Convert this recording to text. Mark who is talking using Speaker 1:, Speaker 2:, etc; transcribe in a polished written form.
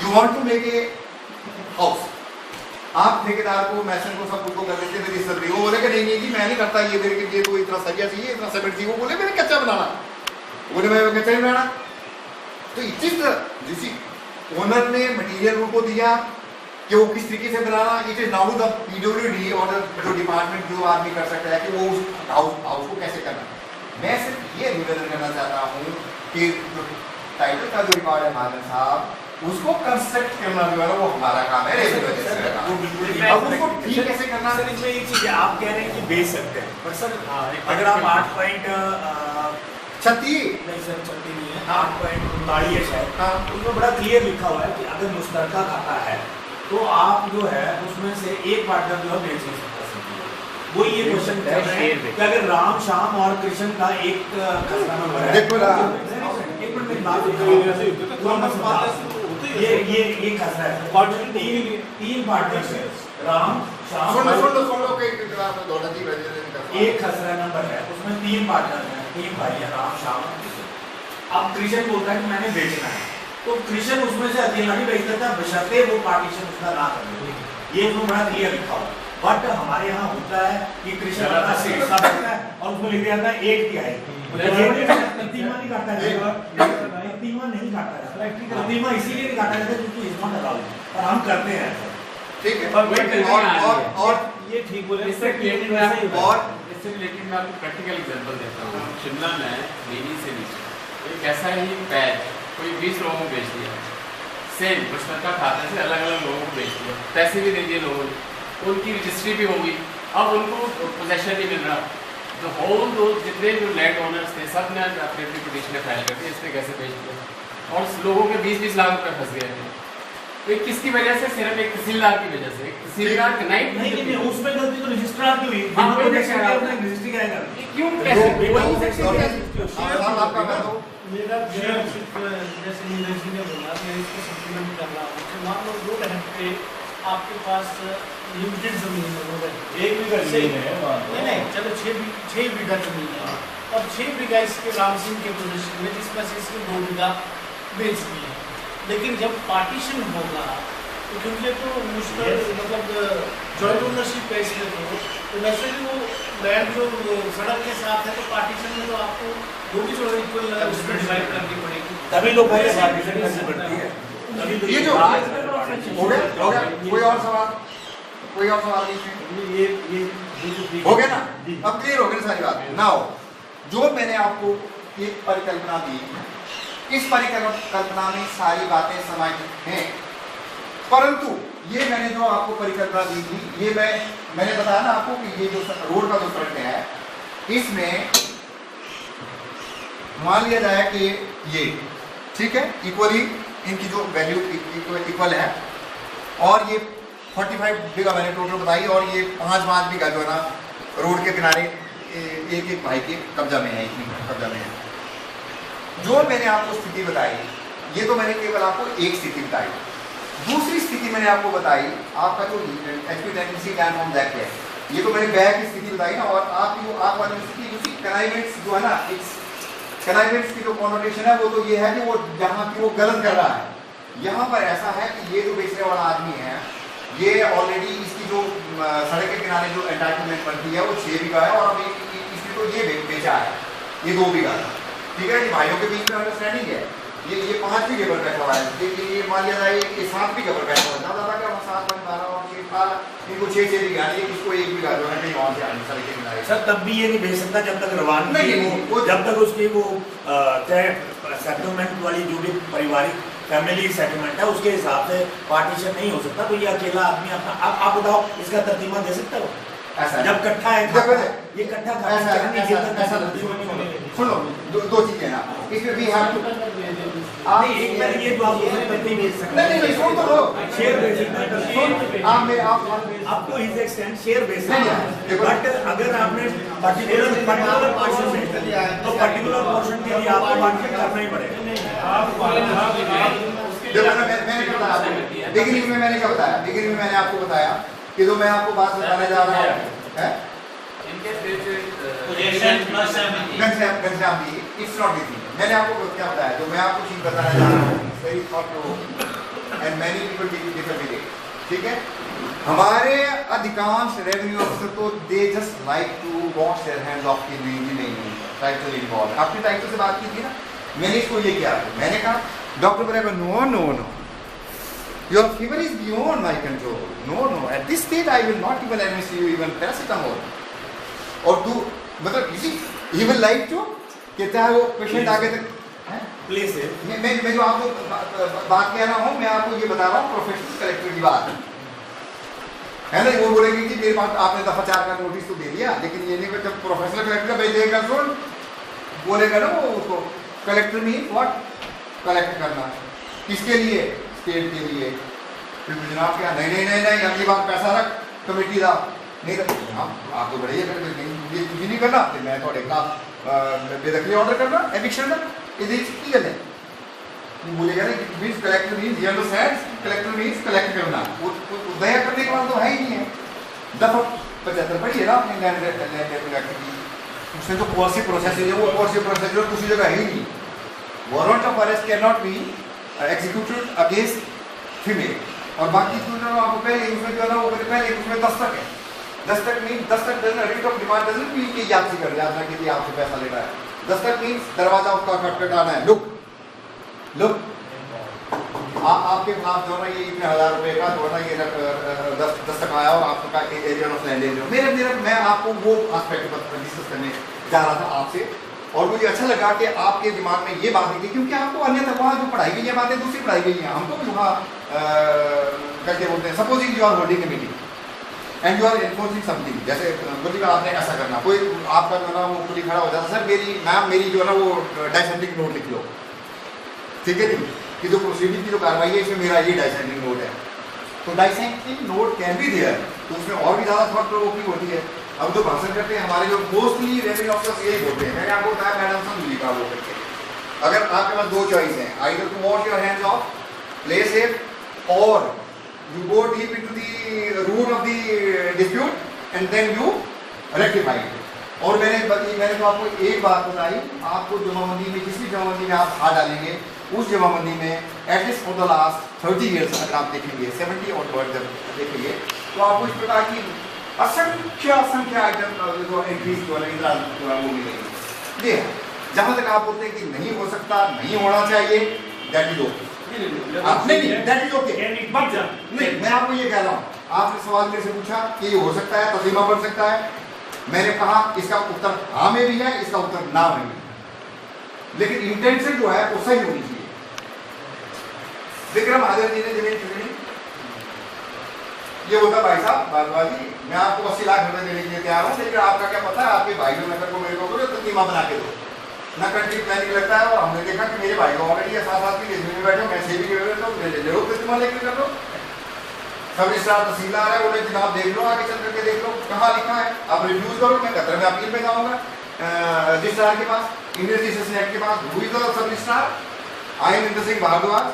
Speaker 1: You want to make a house, आप ठेकेदार को, मैसन को, सब उनको कर देते मेरी सब्जी, वो बोले कि नहीं जी मैं नहीं करता, ये मेरे लिए तो इतना सरिया चाहिए, इतना सीमेंट चाहिए, वो बोले मैंने कच्चा बनाना, बोले मैं कच्चा ही बनाना। तो इस जिस ओनर ने मटेरियल उनको दिया कि वो किस तरीके से बनाना, it is now the PWD और जो डिपार्टमेंट जो आदमी कर सकता है कि वो उस हाउस को कैसे करना। मैं सिर्फ ये निवेदन करना चाहता हूँ कि टाइटल का जो रिकॉर्ड है महाजन साहब, उसको कंस्ट्रक्ट करना जो है वो हमारा काम है। अब उसको ठीक कैसे करना।
Speaker 2: सर इसमें एक चीज है, आप कह रहे हैं कि बेच सकते हैं, पर सर अगर आप
Speaker 1: 8.36
Speaker 2: नहीं सर 36 नहीं है, 8.39 है शायद, उसमें बड़ा क्लियर लिखा हुआ है कि अगर मुश्तरका खाता है तो आप जो है उसमें से एक पार्टनर जो है बेच नहीं सकता। वो ये क्वेश्चन कर रहे हैं कि अगर राम, श्याम और कृष्ण का एक खसरा नंबर है,
Speaker 1: देखो ना
Speaker 2: एक मिनट में बात ये खसरा है, तीन पार्टनर्स है, राम, श्याम, एक खसरा नंबर है, उसमें तीन पार्टनर हैं, तीन भाई हैं, राम, श्याम और कृष्ण। अब कृष्ण बोलता है कि मैंने बेचना है, तो कृष्ण उसमें से अकेला नहीं बेच सकता बशर्ते वो पार्टीशन उसका ना करे, ये उसमें बड़ा क्लियर लिखा हुआ। बट हमारे यहाँ होता है कि कृष्ण का हिस्सा होता है और उसमें लिख दिया जाता है 1/3, प्रतिमा नहीं काटा जाएगा, प्रतिमा नहीं काटा जाता, प्रतिमा इसीलिए नहीं काटा जाता क्योंकि इसमें लगा हुआ, और हम करते हैं
Speaker 1: ठीक है। और
Speaker 3: ये ठीक बोले,
Speaker 4: इससे रिलेटेड मैं आपको प्रैक्टिकल एग्जांपल देता हूँ। शिमला में नीली से नीचे एक ऐसा ही पैर कोई 20 लोगों को बेच दिया, सेम मुश्तरका खाते से अलग अलग लोगों को बेच दिया, पैसे भी दे दिए लोगों ने, उनकी रजिस्ट्री भी होगी, अब उनको पोजेशन नहीं मिल रहा, तो होल दो जितने जो लैंड ओनर्स थे सब ने अपनी पिटीशन फाइल कर दी इसने कैसे बेच दिया, और लोगों के 20-20 लाख रुपए फंस गए थे। तो किसकी वजह से? सिर्फ एक तहसीलदार की वजह से। तहसीलदार
Speaker 2: नहीं, उसमें गलती तो रजिस्ट्रार की हुई, रजिस्ट्री करेगा
Speaker 4: क्यों कैसे
Speaker 3: मेरा जैसे नीरज जी ने बोला, मैं इसको सप्लीमेंट कर रहा हूँ कि मान लो 2 घंटे आपके पास लिमिटेड जमीन है,
Speaker 2: एक बीघा जमीन है,
Speaker 3: नहीं चलो 6 बीघा जमीन है, और 6 बीघा इसके राम सिंह के पोजीशन में, जिसमें से इसके 2 बीघा बेच दिए, लेकिन जब पार्टीशन होगा तो क्योंकि तो मुश्किल मतलब जॉइंट ओनरशिप है इसमें, तो वैसे भी वो लैंड जो सड़क के साथ है तो पार्टीशन में तो आपको वो भी जो इक्वल उसमें डिवाइड करनी पड़ेगी,
Speaker 2: तभी लोग पहले पार्टीशन करनी पड़ती है।
Speaker 1: ये जो हो गया कोई और सवाल नहीं,
Speaker 2: ये
Speaker 1: हो गया ना, अब क्लियर हो गई सारी बात। नाउ जो मैंने आपको एक परिकल्पना दी, इस परिकल्पना में सारी बातें समाहित हैं, परंतु ये मैंने जो आपको परिकल्पना दी थी, ये मैंने बताया ना आपको कि ये जो रोड का जो फ्रंट है, इसमें मान लिया जाए कि ये ठीक है, इक्वली इनकी जो वैल्यू इक्वल है, और ये 45 बीघा मैंने टोटल बताई, और ये 5 बीघा जो है ना रोड के किनारे एक भाई के कब्जा में है, इतनी कब्जा में है। जो मैंने आपको स्थिति बताई, ये तो मैंने केवल आपको एक स्थिति बताई। दूसरी स्थिति मैंने आपको बताई, आपका जो एचपी लैंड फॉर्म्स एक्ट है, ये तो मैंने बैग की स्थिति बताई ना, और आपकी जो आप वाली स्थिति उसी कनाइमेंट्स जो है ना, कनाइमेंट्स की जो कॉनोटेशन है वो तो ये है कि वो जहाँ की वो गलत कर रहा है। यहाँ पर ऐसा है कि ये जो बेचने वाला आदमी है, ये ऑलरेडी इसकी जो सड़क के किनारे जो एंटाइटलमेंट बनती है वो 6 बीघा है, और अभी इसने तो ये बेचा है, ये 2 बीघा, ठीक है। भाइयों के बीच में अंडरस्टैंडिंग है, ये 5 बीघे पर बैठा हुआ है, ये मान लिया जाए कि 7 बीघे पर बैठा हुआ है, ज़्यादा क्या 7.12 और 6 इनको 6 बीघा, इसको 1 बीघा जो है कहीं और से आने सड़क के किनारे।
Speaker 2: सर तब भी ये नहीं भेज सकता जब तक रवान नहीं हो, जब तक उसकी वो चाहे सेटलमेंट वाली जो भी पारिवारिक फैमिली सेटलमेंट है उसके हिसाब से पार्टीशन नहीं हो सकता। तो ये अकेला आदमी अपना, आप बताओ इसका तरतीमा दे सकता हो?
Speaker 1: ऐसा
Speaker 2: जब कट्ठा है, ये कट्ठा
Speaker 1: सुन लो, दो चीजें ना इसमें भी हम
Speaker 2: एक बार ये बात नहीं भेज सकते,
Speaker 1: नहीं सुन तो लो,
Speaker 2: शेयर भेज सकते हैं, आपको इस एक्सटेंड शेयर भेज सकते हैं, बट अगर आपने पर्टिकुलर पोर्शन में, तो पर्टिकुलर पोर्शन के लिए आपको मार्केट करना ही पड़ेगा।
Speaker 1: बिगिनिंग में मैंने क्या बताया, बिगिनिंग में मैंने आपको बताया कि जो मैं आपको बात बताने जा रहा हूँ है Ghanshyam ji, it's not this. मैंने आपको क्या बताया, जो मैं आपको चीज बताने जा रहा हूँ, सही thought and many people differ. ठीक है, हमारे अधिकांश रेवेन्यू ऑफिसर तो they just like to wash their hands off की नहीं टाइटल इन्वॉल्व। आपने टाइटल से बात की थी ना, मैंने इसको ये किया, मैंने कहा डॉक्टर बरेगा no no no, your fever is beyond my control, no no, at this stage I will not even admit you even paracetamol. और तू मतलब ही विल लाइक टू कि चाहे वो पेशेंट आगे तक
Speaker 2: प्लीज
Speaker 1: मैं जो आपको बात कह रहा हूँ, मैं आपको ये बता रहा हूँ प्रोफेशनल कलेक्टर की बात है ना। वो बोलेंगे कि मेरे पास आपने दफा 4 का नोटिस तो दे दिया, लेकिन ये नहीं, जब प्रोफेशनल कलेक्टर भेजेगा सुन बोलेगा ना वो उसको, कलेक्टर मीन व्हाट, कलेक्ट करना किसके लिए, स्टेट के लिए। फिर जनाब क्या, नहीं नहीं नहीं नहीं अगली बार पैसा रख कमेटी का, नहीं आप तो बढ़िया ये कुछ नहीं करना, फिर मैं थोड़े का बेदखली ऑर्डर करना, एविक्शन का ये की गल है। बोलेगा ना मीन्स कलेक्टर मीन्स ये अंडरस्टैंड्स, कलेक्टर मीन्स कलेक्ट करना, वो दया करने के बाद तो है ही नहीं है। दफा 75 पढ़ी है ना आपने लैंड एक्ट की, उसमें तो कोर्सिव प्रोसेस है, वो कोर्सिव प्रोसेस जो दूसरी जगह है ही नहीं। Warrant of arrest can not be executed against female, और बाकी आपको पहले उसमें जो है ना वो पहले उसमें दस्तक है, Dastak mean Dastak rate of demand doesn't mean कि याद कर याद ना कि आपसे पैसा ले रहा है। दस्तक मीन्स दरवाजा उसका खटखटाना है, लुक लुक आपके खिलाफ जो है ये इतने 1000 रुपए का जो है ना ये दस्तक आया और आपका एरिया ऑफ लैंड एरिया मेरे मैं आपको वो एस्पेक्ट पर डिस्कस करने जा रहा था आपसे, और मुझे अच्छा लगा कि आपके दिमाग में ये बात थी, क्योंकि आपको अन्यथा वहाँ जो पढ़ाई गई है बातें दूसरी पढ़ाई गई हैं, हमको भी वहाँ कैसे बोलते हैं, supposing you are holding a meeting and you are enforcing something, जैसे बोलिएगा आपने ऐसा करना, कोई आपका जो है ना वो खुली खड़ा हो जाता, सर मेरी मैम मेरी जो है ना वो डाइसेंटिक नोट लिख लो, ठीक है नहीं कि जो प्रोसीडिंग की जो कार्रवाई है इसमें मेरा ये डाइसेंटिक नोट है, तो डाइसेंटिक नोट कैन बी देयर, तो उसमें और भी ज़्यादा थॉट प्रोवोकिंग होती है। अब जो भाषण करते हैं हमारे जो मोस्टली रेवेन्यू ऑफिसर्स यही बोलते हैं, मैंने आपको बताया मैडम समझी का वो करके, अगर आपके पास 2 चॉइस हैं, either to wash your hands off, play safe, और you go deep into the root of the dispute and then you rectify it। और मैंने तो आपको एक बात बताई, आपको जमाबंदी में जिस भी जमाबंदी में आप हाथ डालेंगे उस जमाबंदी में at least for the last 30 years अगर आप देखेंगे 70 और वर्ड जब देखेंगे तो आपको इस प्रकार की असंख्य आइटम जो एंट्रीज जो है वो मिलेंगी। ये जहाँ तक आप बोलते हैं कि नहीं हो सकता, नहीं होना चाहिए, दैट इज ओके, नहीं मैं आपको ये कह रहा हूँ, आपने सवाल मेरे से पूछा कि ये हो सकता है, तस्लीमा बन सकता है, मैंने कहा इसका उत्तर हाँ में भी है, इसका उत्तर ना में भी, लेकिन इंटेंशन जो है वो सही होनी चाहिए। विक्रम आदर जी ने जमीन खरीदी, ये होता भाई साहब बादवाजी, मैं आपको 80 लाख रुपए देने के लिए तैयार हूँ, लेकिन आपका क्या पता है आपके भाई ने नगर को मेरे को तस्लीमा बना के दो ना, कंट्री प्लानिंग लगता है, और हमने देखा कि मेरे भाई ऑलरेडी 7 की रेजमे में बैठे, मैं 6 भी के बैठे, तो ले लो तस्लीमा लेकर कर लो। सब रजिस्ट्रार तहसीलदार है, बोले जनाब देख लो, आगे चल करके देख लो कहाँ लिखा है, आप रिफ्यूज करो, मैं कतर में अपील पे जाऊँगा रजिस्ट्रार के पास, इंडियन रजिस्ट्रेशन एक्ट के पास, हुई तो सब registrar I am Indra Singh Bhardwaj,